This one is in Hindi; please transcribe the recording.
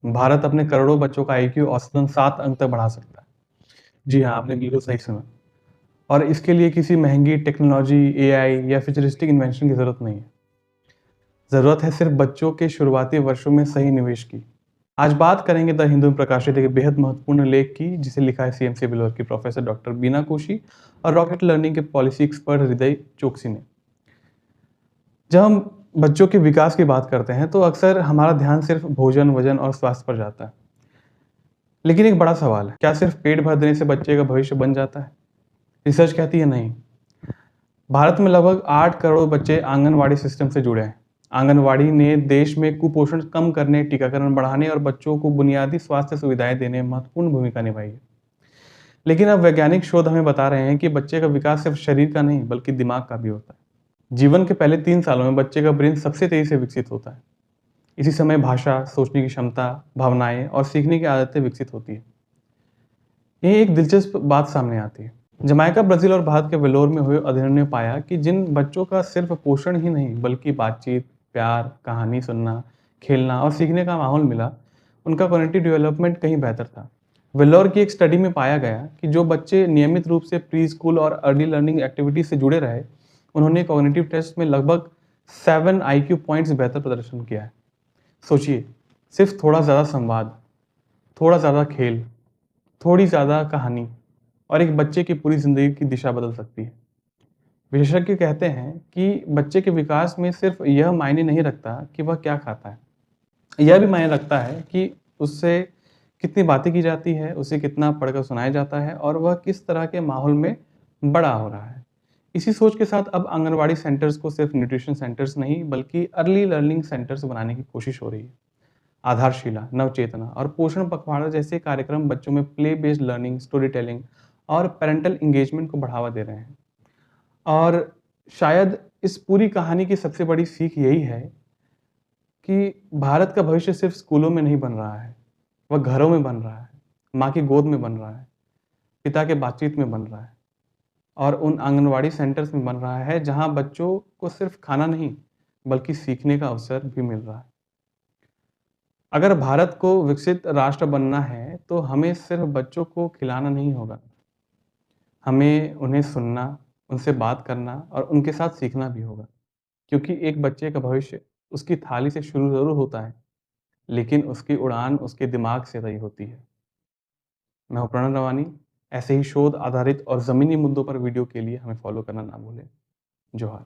भारत अपने करोड़ों बच्चों का आईक्यू औसतन 7 अंक तक बढ़ा सकता है। जी हाँ, आपने बिल्कुल सही सुना। और इसके लिए किसी महँगी टेक्नोलॉजी, एआई या फ्यूचरिस्टिक इन्वेंशन की ज़रूरत नहीं है। ज़रूरत है सिर्फ बच्चों के शुरुआती वर्षों में सही निवेश की। आज बात करेंगे द हिंदू में प्रकाशित एक बेहद महत्वपूर्ण लेख की, जिसे लिखा है सीएमसी वेलोर की प्रोफेसर डॉक्टर बीना कोशी और रॉकेट लर्निंग के पॉलिसी एक्सपर्ट हृदय चोकसी ने। जब हम बच्चों के विकास की बात करते हैं, तो अक्सर हमारा ध्यान सिर्फ भोजन, वजन और स्वास्थ्य पर जाता है। लेकिन एक बड़ा सवाल है, क्या सिर्फ पेट भर देने से बच्चे का भविष्य बन जाता है? रिसर्च कहती है नहीं। भारत में लगभग 8 करोड़ बच्चे आंगनवाड़ी सिस्टम से जुड़े हैं। आंगनवाड़ी ने देश में कुपोषण कम करने, टीकाकरण बढ़ाने और बच्चों को बुनियादी स्वास्थ्य सुविधाएं देने में महत्वपूर्ण भूमिका निभाई है। लेकिन अब वैज्ञानिक शोध हमें बता रहे हैं कि बच्चे का विकास सिर्फ शरीर का नहीं, बल्कि दिमाग का भी होता है। जीवन के पहले 3 सालों में बच्चे का ब्रेन सबसे तेजी से विकसित होता है। इसी समय भाषा, सोचने की क्षमता, भावनाएं और सीखने की आदतें विकसित होती है। यही एक दिलचस्प बात सामने आती है। जमैका, ब्राज़ील और भारत के वेलोर में हुए अध्ययन ने पाया कि जिन बच्चों का सिर्फ पोषण ही नहीं, बल्कि बातचीत, प्यार, कहानी सुनना, खेलना और सीखने का माहौल मिला, उनका कॉग्निटिव डेवलपमेंट कहीं बेहतर था। वेलोर की एक स्टडी में पाया गया कि जो बच्चे नियमित रूप से प्री स्कूल और अर्ली लर्निंग एक्टिविटीज से जुड़े रहे, उन्होंने कॉग्निटिव टेस्ट में लगभग 7 आईक्यू पॉइंट्स बेहतर प्रदर्शन किया है। सोचिए, सिर्फ थोड़ा ज़्यादा संवाद, थोड़ा ज़्यादा खेल, थोड़ी ज़्यादा कहानी और एक बच्चे की पूरी ज़िंदगी की दिशा बदल सकती है। विशेषज्ञ कहते हैं कि बच्चे के विकास में सिर्फ यह मायने नहीं रखता कि वह क्या खाता है, यह भी मायने रखता है कि उससे कितनी बातें की जाती है, उसे कितना पढ़कर सुनाया जाता है और वह किस तरह के माहौल में बड़ा हो रहा है। इसी सोच के साथ अब आंगनवाड़ी सेंटर्स को सिर्फ न्यूट्रिशन सेंटर्स नहीं, बल्कि अर्ली लर्निंग सेंटर्स बनाने की कोशिश हो रही है। आधारशिला, नवचेतना और पोषण पखवाड़ा जैसे कार्यक्रम बच्चों में play based learning, story telling और पेरेंटल एंगेजमेंट को बढ़ावा दे रहे हैं। और शायद इस पूरी कहानी की सबसे बड़ी सीख यही है कि भारत का भविष्य सिर्फ स्कूलों में नहीं बन रहा है, वह घरों में बन रहा है, माँ की गोद में बन रहा है, पिता के बातचीत में बन रहा है और उन आंगनवाड़ी सेंटर्स में बन रहा है, जहाँ बच्चों को सिर्फ खाना नहीं, बल्कि सीखने का अवसर भी मिल रहा है। अगर भारत को विकसित राष्ट्र बनना है, तो हमें सिर्फ बच्चों को खिलाना नहीं होगा। हमें उन्हें सुनना, उनसे बात करना और उनके साथ सीखना भी होगा। क्योंकि एक बच्चे का भविष्य उसकी थाली से शुरू ज़रूर होता है, लेकिन उसकी उड़ान उसके दिमाग से तय होती है। मैं हूँ प्रणव रवानी। ऐसे ही शोध आधारित और ज़मीनी मुद्दों पर वीडियो के लिए हमें फॉलो करना ना भूलें। जोहार।